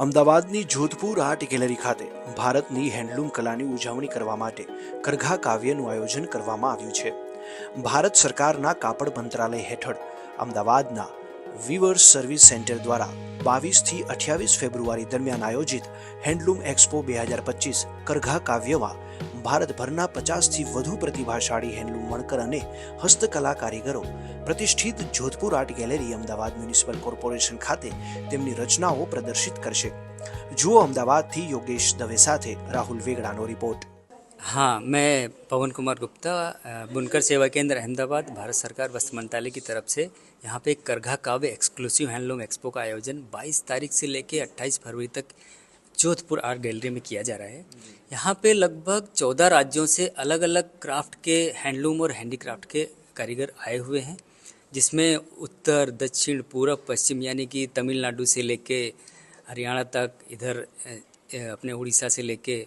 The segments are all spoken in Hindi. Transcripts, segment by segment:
અમદાવાદની જોધપુર આર્ટ ગેલેરી ખાતે ભારતની હેન્ડલૂમ કલાની ઉજવણી કરવા માટે કરઘા કાવ્યનું આયોજન કરવામાં આવ્યું છે। ભારત સરકારના કાપડ મંત્રાલય હેઠળ અમદાવાદના વીવર્સ સર્વિસ સેન્ટર द्वारा 22 થી 28 ફેબ્રુઆરી દરમિયાન આયોજિત હેન્ડલૂમ એક્સપો 2025 કરઘા કાવ્યમાં ભારતભરના 50 થી વધુ પ્રતિભાશાળી હેન્ડલૂમ વણકર અને હસ્તકલા કારીગરો પ્રતિષ્ઠિત Jodhpur art gallery Ahmedabad municipal corporation ખાતે તેમની રચનાઓ પ્રદર્શિત કરશે। જુઓ અમદાવાદથી યોગેશ દવે સાથે રાહુલ વેગડાનો રિપોર્ટ। हाँ, मैं पवन कुमार गुप्ता, बुनकर सेवा केंद्र अहमदाबाद, भारत सरकार वस्त्र मंत्रालय की तरफ से यहाँ पे करघा काव्य एक्सक्लूसिव हैंडलूम एक्सपो का आयोजन 22 तारीख से लेके 28 फरवरी तक जोधपुर आर्ट गैलरी में किया जा रहा है। यहाँ पे लगभग 14 राज्यों से अलग अलग क्राफ्ट के हैंडलूम और हैंडीक्राफ्ट के कारीगर आए हुए हैं, जिसमें उत्तर, दक्षिण, पूरब, पश्चिम यानी कि तमिलनाडु से लेके हरियाणा तक, इधर अपने उड़ीसा से लेके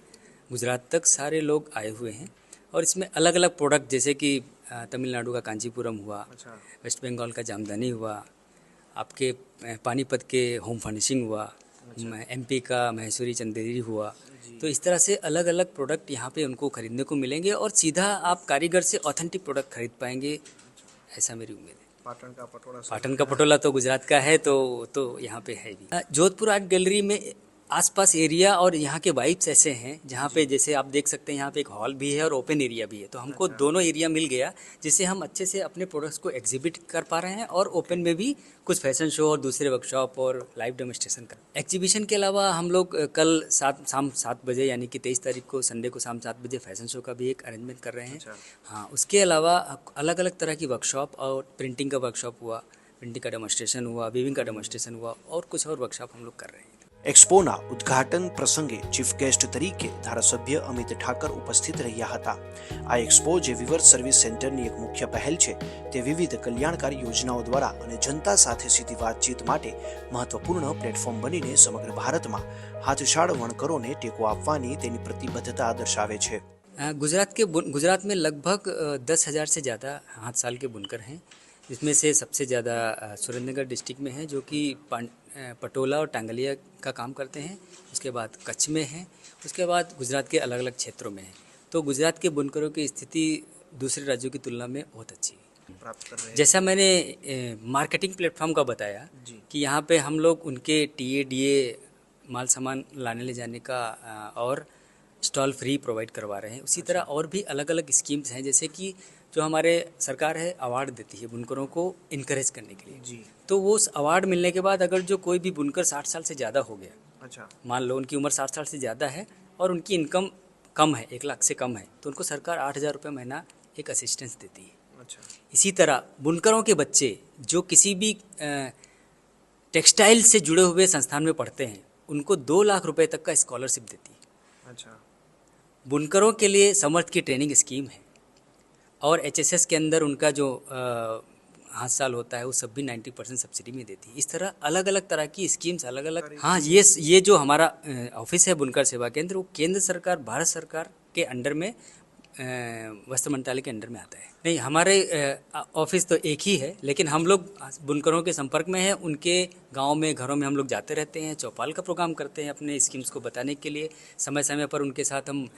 गुजरात तक सारे लोग आए हुए हैं। और इसमें अलग अलग प्रोडक्ट जैसे कि तमिलनाडु का कांचीपुरम हुआ, वेस्ट बंगाल का जामदानी हुआ, आपके पानीपत के होम फर्निशिंग हुआ, एमपी का महेश्वरी चंदेरी हुआ। तो इस तरह से अलग अलग प्रोडक्ट यहाँ पे उनको खरीदने को मिलेंगे और सीधा आप कारीगर से ऑथेंटिक प्रोडक्ट खरीद पाएंगे, ऐसा मेरी उम्मीद है। पाटन का पटोला तो गुजरात का है, तो यहाँ पे है भी। जोधपुर आर्ट गैलरी में आसपास एरिया और यहाँ के वाइब्स ऐसे हैं जहाँ पे जैसे आप देख सकते हैं यहाँ पे एक हॉल भी है और ओपन एरिया भी है, तो हमको दोनों एरिया मिल गया जिससे हम अच्छे से अपने प्रोडक्ट्स को एग्जिबिट कर पा रहे हैं और ओपन में भी कुछ फैशन शो और दूसरे वर्कशॉप और लाइव डेमोन्स्ट्रेशन कर। एग्जीबिशन के अलावा हम लोग कल शाम 7 बजे यानी कि 23 तारीख को संडे को शाम 7 बजे फैशन शो का भी एक अरेंजमेंट कर रहे हैं। हाँ, उसके अलावा अलग अलग तरह की वर्कशॉप और प्रिंटिंग का वर्कशॉप हुआ, प्रिंटिंग का डेमोन्स्ट्रेशन हुआ, वीविंग का डेमोन्स्ट्रेशन हुआ और कुछ और वर्कशॉप हम लोग कर रहे हैं। एक्सपोना उद्घाटन प्रसंगे चीफ गेस्ट तरीके धारासभ्य अमित ठाकर उपस्थित રહ્યા હતા। આ એક્સપો જે વિવર્સ સર્વિસ સેન્ટરની એક મુખ્ય પહેલ છે, તે વિવિધ કલ્યાણકારી યોજનાઓ દ્વારા અને જનતા સાથે સીધી વાતચીત માટે મહત્વપૂર્ણ પ્લેટફોર્મ બનીને સમગ્ર ભારતમાં હાથશાળ વણકરોને ટેકો આપવાની તેની પ્રતિબદ્ધતા દર્શાવે છે। गुजरात में लगभग 10,000 से ज़्यादा हाथ साल के बुनकर हैं, जिसमें से सबसे ज़्यादा सुरेंद्रनगर डिस्ट्रिक्ट में है जो कि पटोला और टांगलिया का काम करते हैं। उसके बाद कच्छ में है, उसके बाद गुजरात के अलग अलग क्षेत्रों में है। तो गुजरात के बुनकरों की स्थिति दूसरे राज्यों की तुलना में बहुत अच्छी है। प्राप्त कर रहे हैं। जैसा मैंने मार्केटिंग प्लेटफॉर्म का बताया कि यहाँ पे हम लोग उनके TA माल सामान लाने ले जाने का और स्टॉल फ्री प्रोवाइड करवा रहे हैं। उसी तरह और भी अलग अलग स्कीम्स हैं, जैसे कि जो हमारे सरकार है अवार्ड देती है बुनकरों को इनकरेज करने के लिए जी। तो वो अवार्ड मिलने के बाद अगर जो कोई भी बुनकर 60 साल से ज़्यादा हो गया, अच्छा मान लो उनकी उम्र 60 साल से ज़्यादा है और उनकी इनकम कम है, 1 लाख से कम है, तो उनको सरकार 8,000 रुपये महीना एक असिस्टेंस देती है। अच्छा, इसी तरह बुनकरों के बच्चे जो किसी भी टेक्सटाइल से जुड़े हुए संस्थान में पढ़ते हैं उनको 2 लाख रुपये तक का स्कॉलरशिप देती है। अच्छा, बुनकरों के लिए समर्थ की ट्रेनिंग स्कीम है और HSS के अंदर उनका जो हाथ साल होता है वो सब भी 90% सब्सिडी में देती है। इस तरह अलग अलग तरह की स्कीम्स अलग अलग। हाँ, ये जो हमारा ऑफिस है बुनकर सेवा केंद्र, वो केंद्र सरकार भारत सरकार के अंडर में वस्त्र मंत्रालय के अंडर में आता है। नहीं, हमारे ऑफिस तो एक ही है, लेकिन हम लोग बुनकरों के संपर्क में हैं, उनके गांव में घरों में हम लोग जाते रहते हैं, चौपाल का प्रोग्राम करते हैं अपने स्कीम्स को बताने के लिए। समय समय पर उनके साथ हम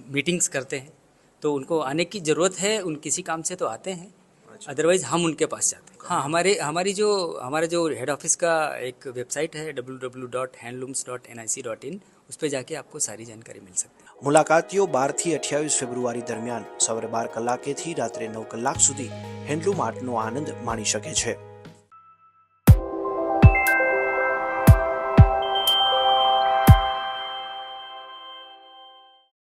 मीटिंग्स करते हैं, तो उनको आने की ज़रूरत है, उन किसी काम से तो आते हैं, अदरवाइज़ हम उनके पास जाते हैं। हाँ, हमारा जो हेड ऑफिस का एक वेबसाइट है www.handlooms.nic.in, उस पर जाके आपको सारी जानकारी मिल सकती है। मुलाकातीओ 12 થી 28 ફેબ્રુઆરી દરમિયાન સવારે 12 કલાકેથી રાત્રે 9 કલાક સુધી હેન્ડલૂમ આર્ટનો આનંદ માણી શકે છે।